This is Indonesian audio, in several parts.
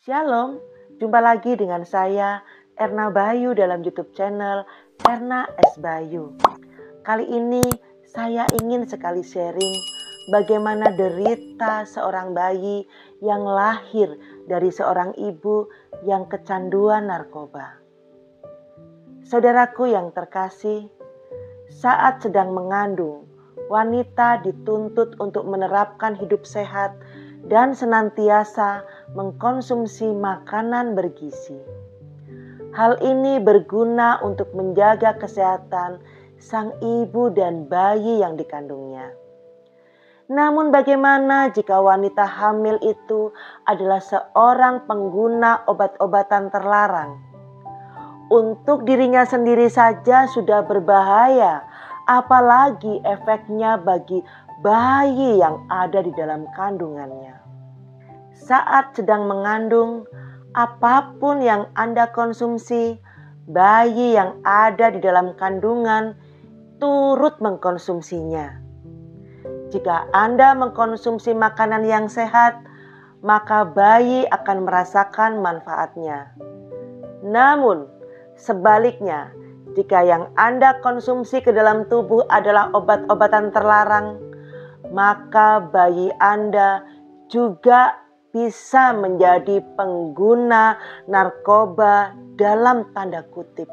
Shalom, jumpa lagi dengan saya Erna Bayu dalam YouTube channel Erna S. Bayu. Kali ini saya ingin sekali sharing bagaimana derita seorang bayi yang lahir dari seorang ibu yang kecanduan narkoba. Saudaraku yang terkasih, saat sedang mengandung, wanita dituntut untuk menerapkan hidup sehat dan senantiasa mengkonsumsi makanan bergizi. Hal ini berguna untuk menjaga kesehatan sang ibu dan bayi yang dikandungnya. Namun bagaimana jika wanita hamil itu adalah seorang pengguna obat-obatan terlarang? Untuk dirinya sendiri saja sudah berbahaya, apalagi efeknya bagi bayi yang ada di dalam kandungannya. Saat sedang mengandung, apapun yang Anda konsumsi, bayi yang ada di dalam kandungan turut mengkonsumsinya. Jika Anda mengkonsumsi makanan yang sehat, maka bayi akan merasakan manfaatnya. Namun, sebaliknya, jika yang Anda konsumsi ke dalam tubuh adalah obat-obatan terlarang, maka bayi Anda juga bisa menjadi pengguna narkoba dalam tanda kutip.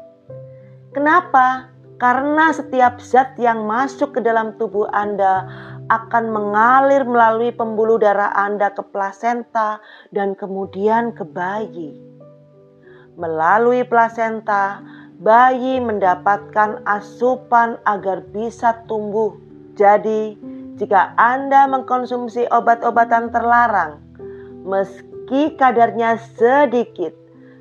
Kenapa? Karena setiap zat yang masuk ke dalam tubuh Anda akan mengalir melalui pembuluh darah Anda ke plasenta dan kemudian ke bayi. Melalui plasenta, bayi mendapatkan asupan agar bisa tumbuh. Jadi, jika Anda mengkonsumsi obat-obatan terlarang, meski kadarnya sedikit,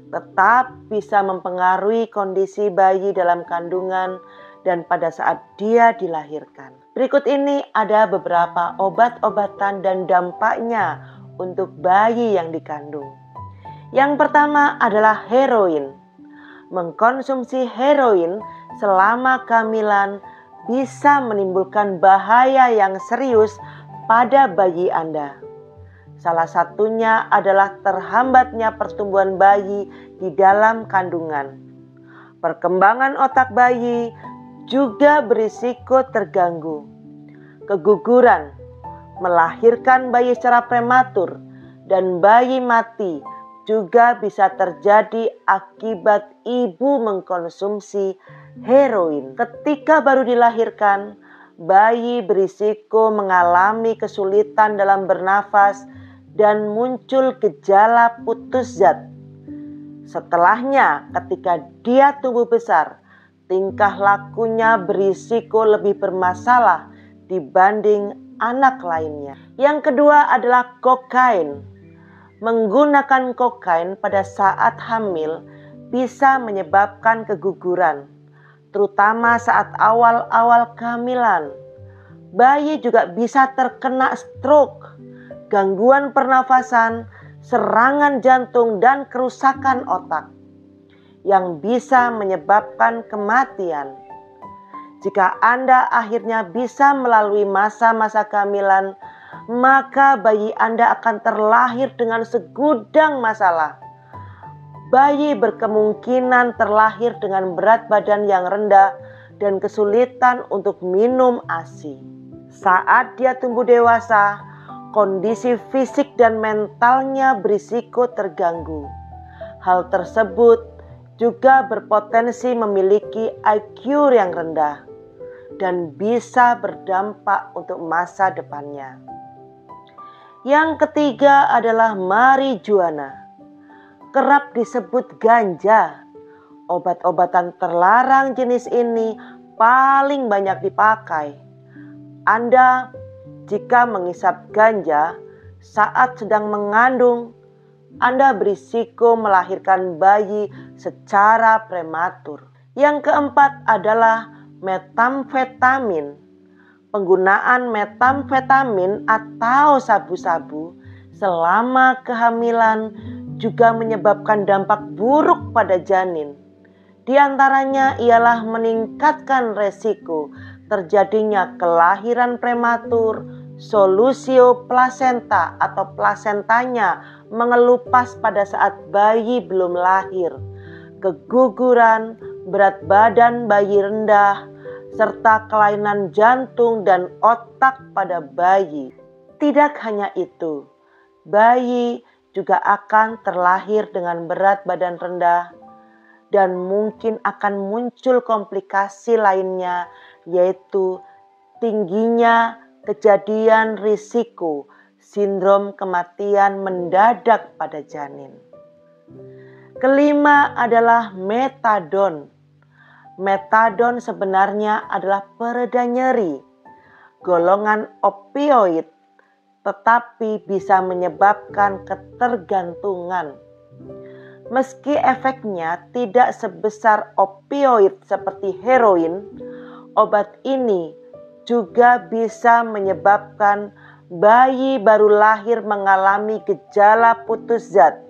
tetap bisa mempengaruhi kondisi bayi dalam kandungan dan pada saat dia dilahirkan. Berikut ini ada beberapa obat-obatan dan dampaknya untuk bayi yang dikandung. Yang pertama adalah heroin. Mengkonsumsi heroin selama kehamilan bisa menimbulkan bahaya yang serius pada bayi Anda. Salah satunya adalah terhambatnya pertumbuhan bayi di dalam kandungan. Perkembangan otak bayi juga berisiko terganggu. Keguguran, melahirkan bayi secara prematur, dan bayi mati juga bisa terjadi akibat ibu mengkonsumsi heroin. Ketika baru dilahirkan, bayi berisiko mengalami kesulitan dalam bernafas dan muncul gejala putus zat. Setelahnya, ketika dia tumbuh besar, tingkah lakunya berisiko lebih bermasalah dibanding anak lainnya. Yang kedua adalah kokain. Menggunakan kokain pada saat hamil bisa menyebabkan keguguran, terutama saat awal-awal kehamilan. Bayi juga bisa terkena stroke, gangguan pernafasan, serangan jantung, dan kerusakan otak yang bisa menyebabkan kematian. Jika Anda akhirnya bisa melalui masa-masa kehamilan, maka bayi Anda akan terlahir dengan segudang masalah. Bayi berkemungkinan terlahir dengan berat badan yang rendah dan kesulitan untuk minum ASI. Saat dia tumbuh dewasa, kondisi fisik dan mentalnya berisiko terganggu. Hal tersebut juga berpotensi memiliki IQ yang rendah dan bisa berdampak untuk masa depannya. Yang ketiga adalah marijuana. Kerap disebut ganja. Obat-obatan terlarang jenis ini paling banyak dipakai. Anda jika menghisap ganja saat sedang mengandung, Anda berisiko melahirkan bayi secara prematur. Yang keempat adalah metamfetamin. Penggunaan metamfetamin atau sabu-sabu selama kehamilan juga menyebabkan dampak buruk pada janin. Di antaranya ialah meningkatkan resiko terjadinya kelahiran prematur, solusio plasenta atau plasentanya mengelupas pada saat bayi belum lahir, keguguran, berat badan bayi rendah, serta kelainan jantung dan otak pada bayi. Tidak hanya itu, bayi juga akan terlahir dengan berat badan rendah dan mungkin akan muncul komplikasi lainnya, yaitu tingginya kejadian risiko sindrom kematian mendadak pada janin. Kelima adalah metadon. Metadon sebenarnya adalah pereda nyeri, golongan opioid, tetapi bisa menyebabkan ketergantungan. Meski efeknya tidak sebesar opioid seperti heroin, obat ini juga bisa menyebabkan bayi baru lahir mengalami gejala putus zat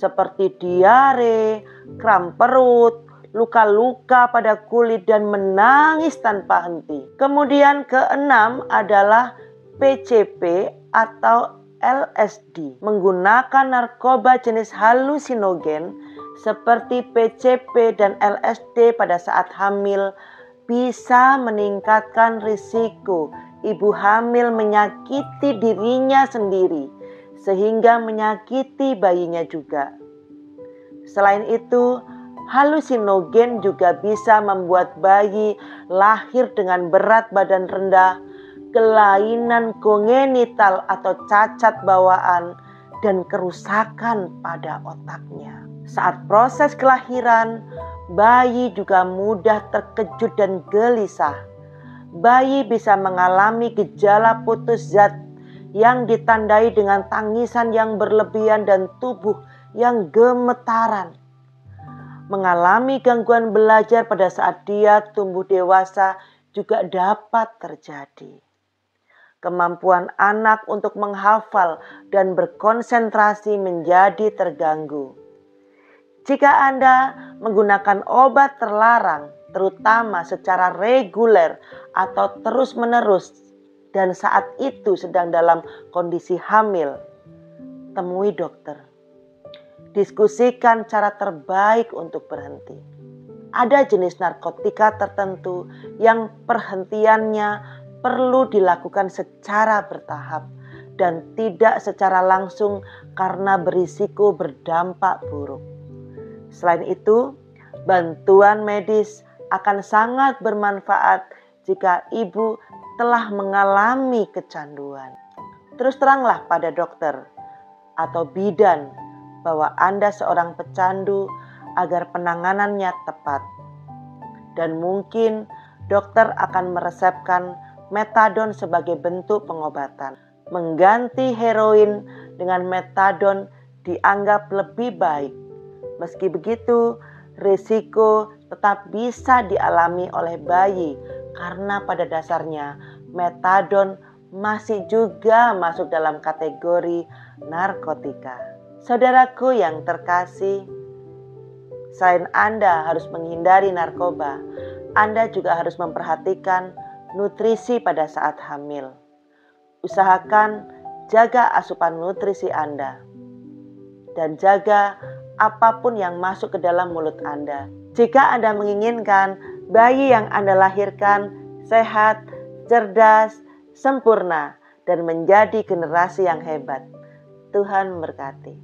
seperti diare, kram perut, luka-luka pada kulit dan menangis tanpa henti. Kemudian keenam adalah PCP atau LSD, menggunakan narkoba jenis halusinogen seperti PCP dan LSD pada saat hamil bisa meningkatkan risiko ibu hamil menyakiti dirinya sendiri sehingga menyakiti bayinya juga. Selain itu, halusinogen juga bisa membuat bayi lahir dengan berat badan rendah, kelainan kongenital atau cacat bawaan, dan kerusakan pada otaknya. Saat proses kelahiran, bayi juga mudah terkejut dan gelisah. Bayi bisa mengalami gejala putus zat yang ditandai dengan tangisan yang berlebihan dan tubuh yang gemetaran. Mengalami gangguan belajar pada saat dia tumbuh dewasa juga dapat terjadi. Kemampuan anak untuk menghafal dan berkonsentrasi menjadi terganggu. Jika Anda menggunakan obat terlarang, terutama secara reguler atau terus-menerus, dan saat itu sedang dalam kondisi hamil, temui dokter. Diskusikan cara terbaik untuk berhenti. Ada jenis narkotika tertentu yang perhentiannya perlu dilakukan secara bertahap dan tidak secara langsung karena berisiko berdampak buruk. Selain itu, bantuan medis akan sangat bermanfaat jika ibu telah mengalami kecanduan. Terus teranglah pada dokter atau bidan bahwa Anda seorang pecandu agar penanganannya tepat. Dan mungkin dokter akan meresepkan metadon sebagai bentuk pengobatan. Mengganti heroin dengan metadon dianggap lebih baik. Meski begitu, risiko tetap bisa dialami oleh bayi karena pada dasarnya metadon masih juga masuk dalam kategori narkotika. Saudaraku yang terkasih, selain Anda harus menghindari narkoba, Anda juga harus memperhatikan nutrisi pada saat hamil. Usahakan jaga asupan nutrisi Anda dan jaga apapun yang masuk ke dalam mulut Anda. Jika Anda menginginkan bayi yang Anda lahirkan sehat, cerdas, sempurna, dan menjadi generasi yang hebat, Tuhan memberkati.